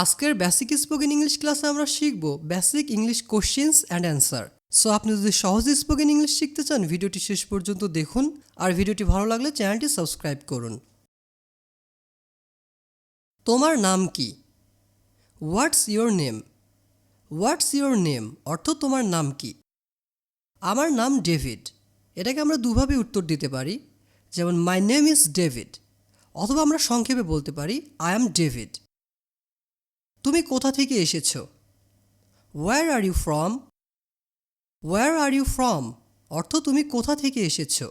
আজকের basic spoken English ক্লাসে আমরা শিখব basic English questions and answer. So আপনি যদি সহজে স্পোকেন ইংলিশ শিখতে চান ভিডিওটি শেষ পর্যন্ত দেখুন, আর ভিডিওটি ভালো লাগলে চ্যানেলটি সাবস্ক্রাইব করুন। তোমার নাম কি? What's your name? What's your name অর্থ তোমার নাম কি? আমার নাম ডেভিড। এটাকে আমরা দুভাবে উত্তর দিতে পারি, যেমন মাই নেম ইজ ডেভিড, অথবা আমরা সংক্ষেপে বলতে পারি আই অ্যাম ডেভিড। তুমি কোথা থেকে এসেছো? Where are you from? Where are you from অর্থ তুমি কোথা থেকে এসেছো?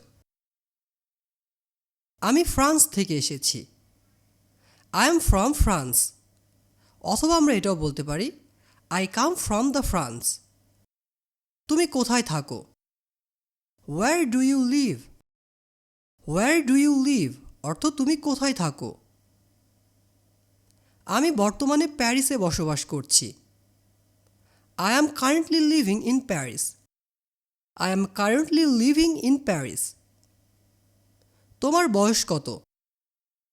আমি ফ্রান্স থেকে এসেছি। আই এম ফ্রম ফ্রান্স, অথবা আমরা এটাও বলতে পারি I come from the France. তুমি কোথায় থাকো? Where do you live? Where do you live অর্থ তুমি কোথায় থাকো? আমি বর্তমানে প্যারিসে বসবাস করছি। I am currently living in Paris. I am currently living in Paris. তোমার বয়স কত?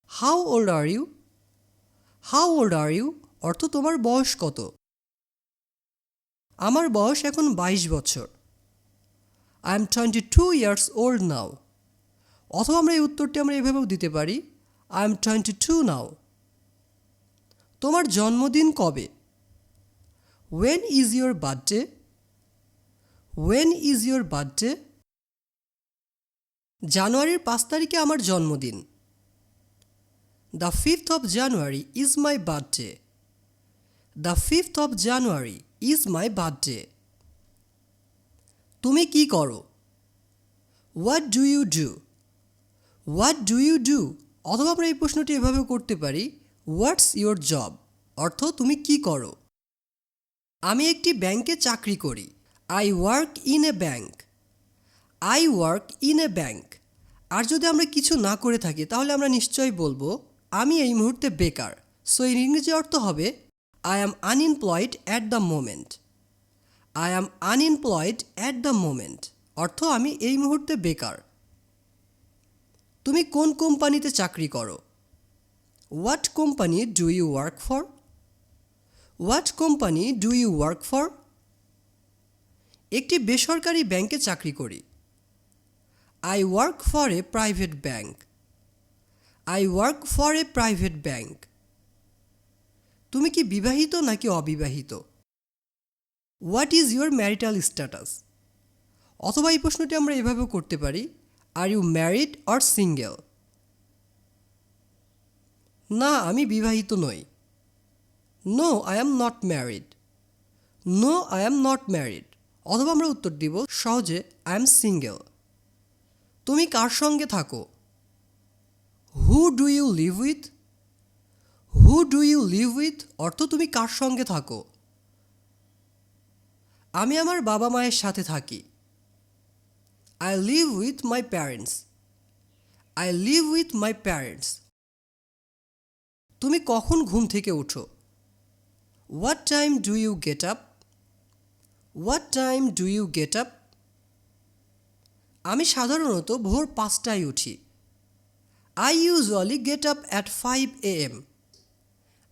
How old are you? How old are you অর্থ তোমার বয়স কত? আমার বয়স এখন 22 বছর। I am 22 years old now. অথবা আমরা এই উত্তরটি এভাবেও দিতে পারি I am 22 now. তোমার জন্মদিন কবে? When is your birthday? When is your birthday? জানুয়ারির 5 তারিখে আমার জন্মদিন। The 5th of January is my birthday. The 5th of January is my birthday. তুমি কি করো? What do you do? What do you do অথবা আমরা এই প্রশ্নটি এভাবেও করতে পারি What's your job অর্থ তুমি কি করো? আমি একটি ব্যাংকে চাকরি করি। I work in a bank. I work in a bank. আর যদি আমরা কিছু না করে থাকি তাহলে আমরা নিশ্চয়ই বলবো আমি এই মুহূর্তে বেকার। সো এর ইংরেজি অর্থ হবে I am unemployed at the moment. I am unemployed at the moment অর্থ আমি এই মুহূর্তে বেকার। তুমি কোন কোম্পানিতে চাকরি করো? What company do you work for? What company do you work for? একটি বেসরকারি ব্যাংকে চাকরি করি। I work for a private bank. I work for a private bank. তুমি কি বিবাহিত নাকি অবিবাহিত? What is your marital status? অথবা এই প্রশ্নটি আমরা এভাবেও করতে পারি Are you married or single? না, আমি বিবাহিত নই। No, I am not married. No, I am not married. অথবা আমরা উত্তর দিব সহজে I am single. তুমি কার সঙ্গে থাকো? Who do you live with? Who do you live with অর্থ তুমি কার সঙ্গে থাকো? আমি আমার বাবা মায়ের সাথে থাকি। I live with my parents. I live with my parents. তুমি কখন ঘুম থেকে ওঠো? What time do you get up? What time do you get up? আমি সাধারণত ভোর 5টায় উঠি। I usually get up at 5 a.m.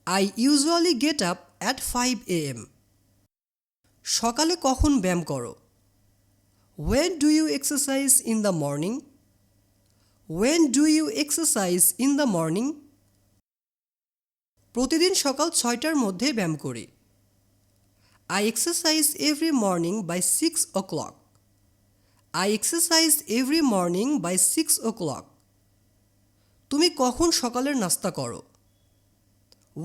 I usually get up at 5 a.m. সকালে কখন ব্যায়াম করো? When do you exercise in the morning? When do you exercise in the morning? প্রতিদিন সকাল 6টার মধ্যে ব্যায়াম করি। I exercise every morning by 6 o'clock. I exercise every morning by 6 o'clock. তুমি কখন সকালের নাস্তা করো?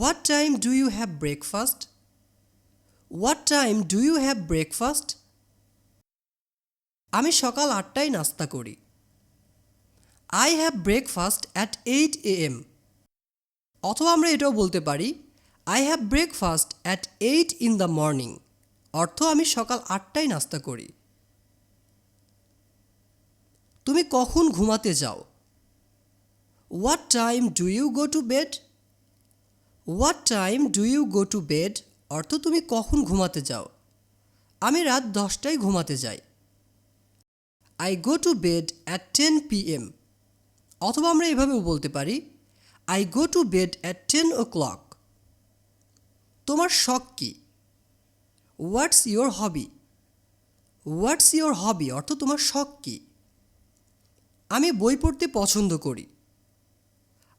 What time do you have breakfast? What time do you have breakfast? আমি সকাল 8টায় নাস্তা করি। I have breakfast at 8 a.m. অথবা আমরা এটাও বলতে পারি I have breakfast at 8 in the morning অর্থ আমি সকাল 8টায় নাস্তা করি। তুমি কখন ঘুমাতে যাও? What time do you go to bed? What time do you go to bed অর্থ তুমি কখন ঘুমাতে যাও? আমি রাত 10টায় ঘুমাতে যাই। I go to bed at 10 p.m. অথবা আমরা এভাবেও বলতে পারি I go to bed at 10 o'clock. তোমার শখ কী? What's your hobby? What's your hobby অর্থ তোমার শখ কী? আমি বই পড়তে পছন্দ করি।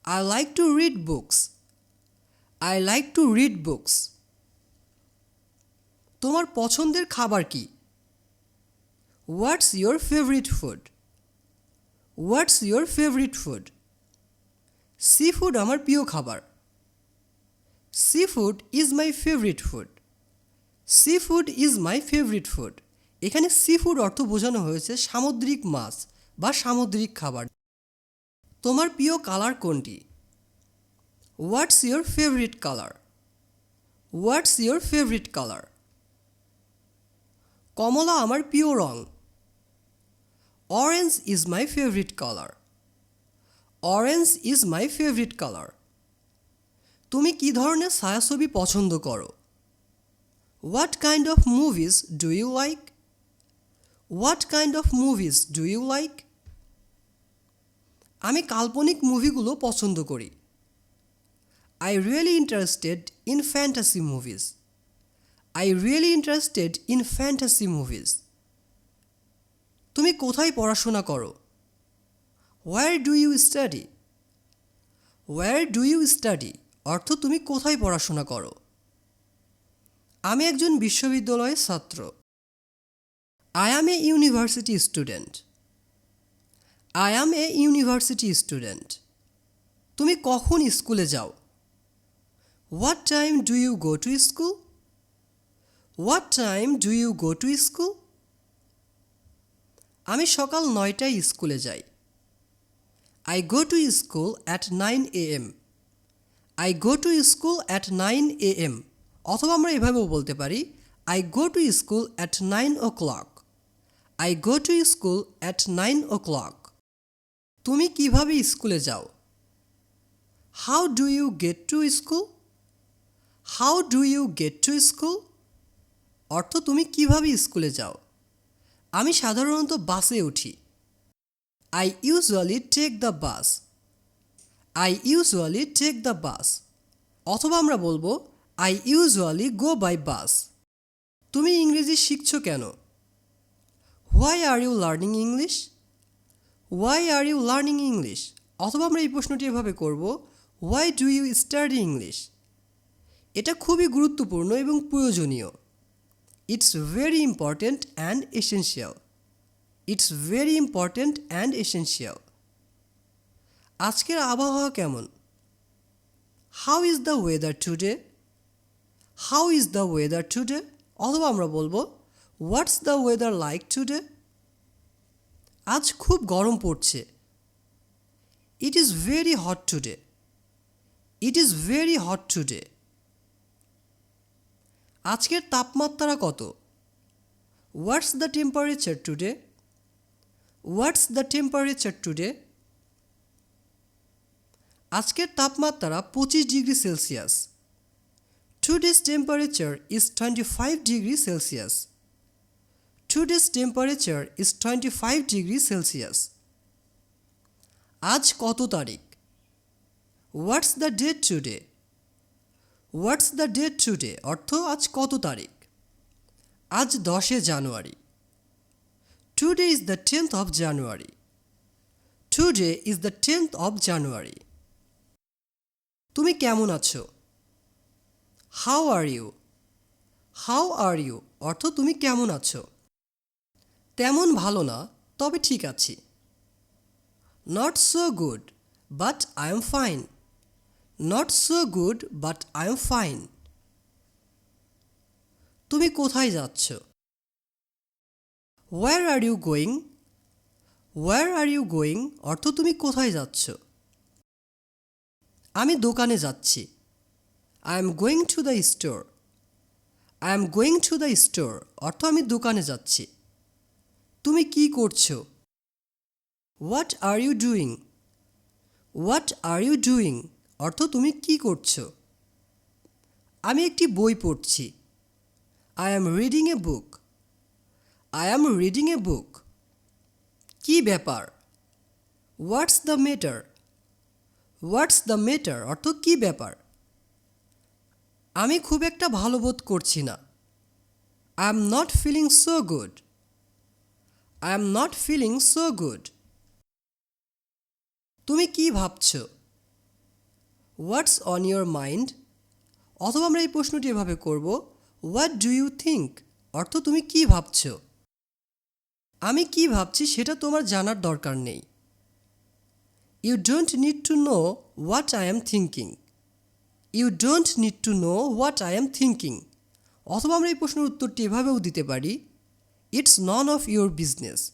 I like to read books. I like to read books. তোমার পছন্দের খাবার কি? হোয়াটস your favourite food? What's your favourite food? Sea food আমার প্রিয় খাবার। Sea food is my favourite food. Sea food is my favourite food. এখানে sea food অর্থ বোঝানো হয়েছে সামুদ্রিক মাছ বা সামুদ্রিক খাবার। তোমার প্রিয় কালার কোনটি? What's your favourite colour? What's your favourite colour? কমলা আমার প্রিয় রং। Orange is my favourite colour. Orange is my favourite colour. তুমি কী ধরনের ছায়াছবি পছন্দ করো? What kind of movies do you like? What kind of movies do you like? আমি কাল্পনিক মুভিগুলো পছন্দ করি। I really interested in fantasy movies. I really interested in fantasy movies. তুমি কোথায় পড়াশোনা করো? Where do you study? Where do you study অর্থ তুমি কোথায় পড়াশোনা করো? আমি একজন বিশ্ববিদ্যালয়ের ছাত্র। I am a university student. I am a university student. তুমি কখন স্কুলে যাও? What time do you go to school? What time do you go to school? আমি সকাল 9টায় স্কুলে যাই। I go to school at 9 AM। I go to school at 9 AM। অথবা আমরা এভাবেও বলতে পারি I go to school at 9 o'clock। I go to school at 9 o'clock। তুমি কিভাবে স্কুলে যাও? How do you get to school? How do you get to school অর্থ তুমি কিভাবে স্কুলে যাও? আমি সাধারণত বাসে উঠি। I usually take the bus. I usually take the bus. অথবা আমরা বলবো I usually go by bus. তুমি ইংরেজি শিখছো কেন? Why are you learning English? Why are you learning English? অথবা আমরা এই প্রশ্নটি এভাবে করব, why do you study English? এটা খুবই গুরুত্বপূর্ণ এবং প্রয়োজনীয়। It's very important and essential. It's very important and essential. আজকের আবহাওয়া কেমন? How is the weather today? How is the weather today? অথবা আমরা বলবো what's the weather like today? আজ খুব গরম পড়ছে। It is very hot today. It is very hot today. আজকের তাপমাত্রা কত? What's the temperature today? What's the temperature today? আজকের তাপমাত্রা 25°C। Today's temperature is 25°C. Today's temperature is 25°C. আজ কত তারিখ? What's the date today? What's the date today? অর্থ আজ কত তারিখ? আজ 10 জানুয়ারি। Today is the 10th of January. Today is the 10th of January. তুমি কেমন আছো? How are you? How are you? অর্থ তুমি কেমন আছো? তেমন ভালো না, তবে ঠিক আছি। Not so good, but I am fine. Not so good, but I am fine. তুমি কোথায় যাচ্ছ? Where are you going? Where are you going? অর্থ তুমি কোথায় যাচ্ছ? আমি দোকানে যাচ্ছি। I am going to the store. I am going to the store. অর্থ আমি দোকানে যাচ্ছি। তুমি কি করছো? What are you doing? What are you doing? অর্থ তুমি কি করছো? আমি একটি বই পড়ছি। I am reading a book. I am reading a book. কি ব্যাপার? What's the matter? What's the matter? অর্থ কি ব্যাপার? আমি খুব একটা ভালো বোধ করছি না। I am not feeling so good. I am not feeling so good. তুমি কি ভাবছো? What's on your mind? অথবা আমরা এই প্রশ্নটি এভাবে করব, হোয়াট ডু ইউ থিঙ্ক? অর্থ তুমি কি ভাবছো? আমি কি ভাবছি সেটা তোমার জানার দরকার নেই। You don't need to know what I am thinking. You don't need to know what I am thinking. অথবা আমরা এই প্রশ্নের উত্তরটি এভাবেও দিতে পারি, it's none of your business.